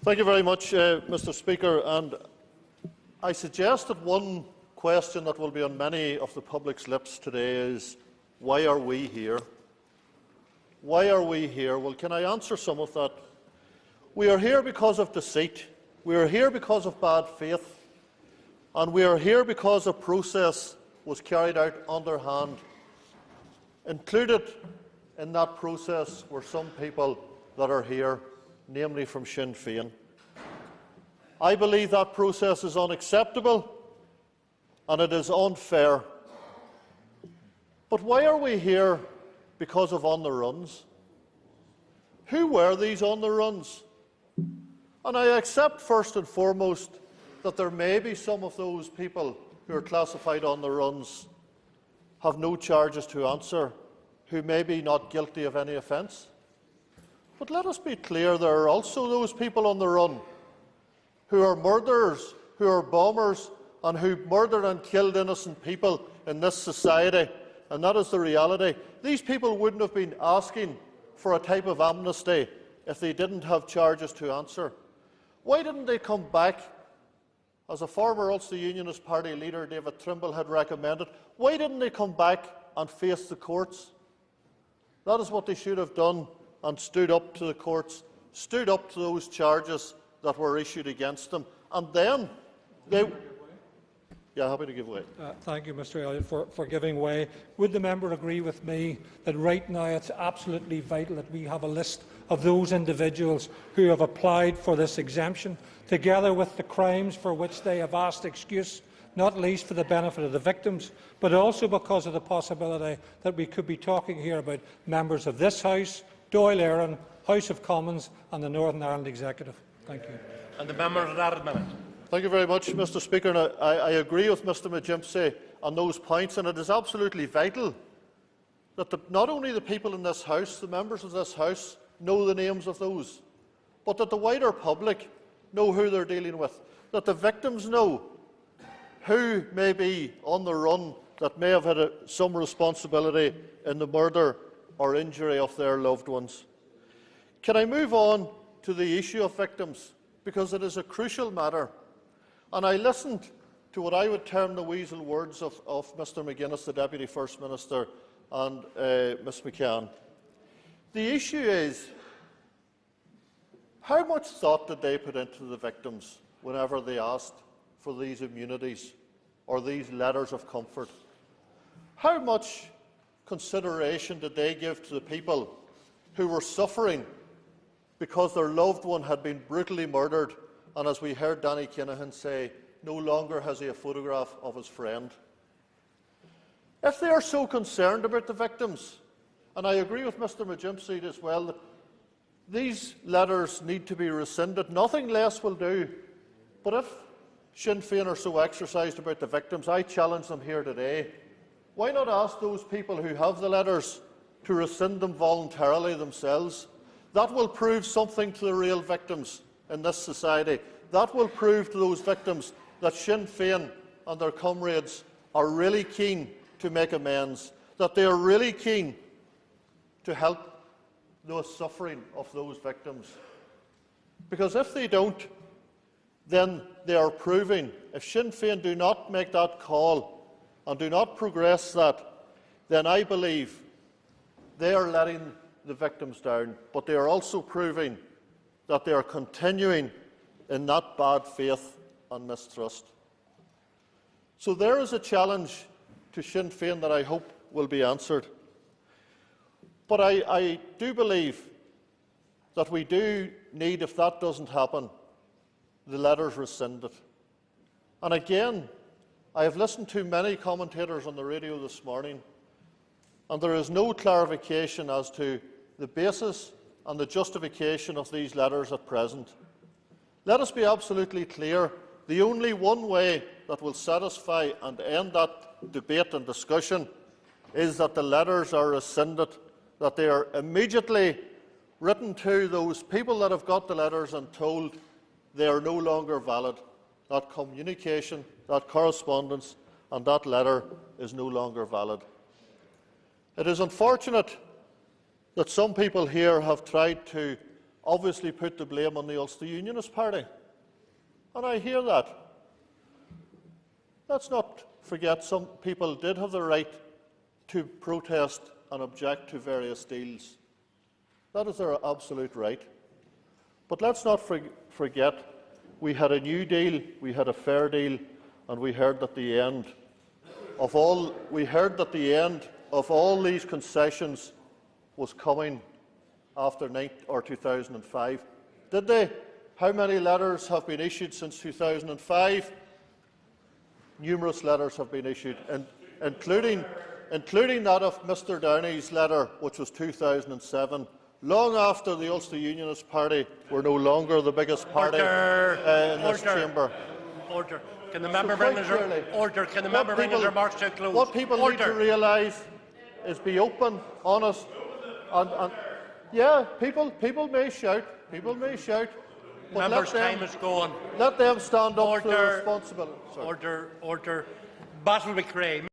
Thank you very much, Mr. Speaker. And I suggest that one question that will be on many of the public's lips today is, why are we here? Why are we here? Well, can I answer some of that? We are here because of deceit. We are here because of bad faith. And we are here because a process was carried out underhand. Included in that process were some people that are here, namely from Sinn Féin. I believe that process is unacceptable and it is unfair. But why are we here because of on-the-runs? Who were these on-the-runs? And I accept first and foremost that there may be some of those people who are classified on-the-runs have no charges to answer, who may be not guilty of any offence. But let us be clear, there are also those people on the run who are murderers, who are bombers, and who murdered and killed innocent people in this society, and that is the reality. These people wouldn't have been asking for a type of amnesty if they didn't have charges to answer. Why didn't they come back, as a former Ulster Unionist Party leader, David Trimble, had recommended? Why didn't they come back and face the courts? That is what they should have done, and stood up to the courts, stood up to those charges that were issued against them, and then they... Yeah, happy to give way. Thank you, Mr. Elliott, for giving way. Would the member agree with me that right now it's absolutely vital that we have a list of those individuals who have applied for this exemption, together with the crimes for which they have asked excuse, not least for the benefit of the victims, but also because of the possibility that we could be talking here about members of this House, Dáil Éireann, House of Commons and the Northern Ireland Executive. Thank you. And the member for that minute. Thank you very much, Mr. Speaker. And I agree with Mr. McGimpsey on those points, and it is absolutely vital that not only the people in this House, the members of this House, know the names of those, but that the wider public know who they're dealing with, that the victims know who may be on the run, that may have had some responsibility in the murder or injury of their loved ones. Can I move on to the issue of victims, because it is a crucial matter? And I listened to what I would term the weasel words of Mr McGuinness, the Deputy First Minister, and Ms McCann. The issue is, how much thought did they put into the victims whenever they asked for these immunities or these letters of comfort? How much consideration did they give to the people who were suffering because their loved one had been brutally murdered, and, as we heard Danny Kinahan say, no longer has he a photograph of his friend? If they are so concerned about the victims, and I agree with Mr McGimpsey as well, that these letters need to be rescinded, nothing less will do. But if Sinn Féin are so exercised about the victims, I challenge them here today. Why not ask those people who have the letters to rescind them voluntarily themselves? That will prove something to the real victims in this society. That will prove to those victims that Sinn Féin and their comrades are really keen to make amends, that they are really keen to help the suffering of those victims. Because if they don't, then they are proving, if Sinn Féin do not make that call and do not progress that, then I believe they are letting the victims down, but they are also proving that they are continuing in that bad faith and mistrust. So there is a challenge to Sinn Féin that I hope will be answered. But I do believe that we do need, if that doesn't happen, the letters rescinded. And again, I have listened to many commentators on the radio this morning, and there is no clarification as to the basis and the justification of these letters at present. Let us be absolutely clear. The only one way that will satisfy and end that debate and discussion is that the letters are rescinded, that they are immediately written to those people that have got the letters and told they are no longer valid. That communication, that correspondence and that letter is no longer valid. It is unfortunate that some people here have tried to obviously put the blame on the Ulster Unionist Party. And I hear that. Let's not forget some people did have the right to protest and object to various deals. That is their absolute right. But let's not forget we had a new deal, we had a fair deal, and we heard that the end of all these concessions was coming after 2005. Did they? How many letters have been issued since 2005? Numerous letters have been issued, including that of Mr Downey's letter, which was 2007, long after the Ulster Unionist Party were no longer the biggest party in this chamber. Order. Can the member bring his remarks to a close? What people need to realise is be open, honest, and yeah, people may shout, but Members' time is gone. let them stand up to their Order. responsibility. Order. Battle McRae.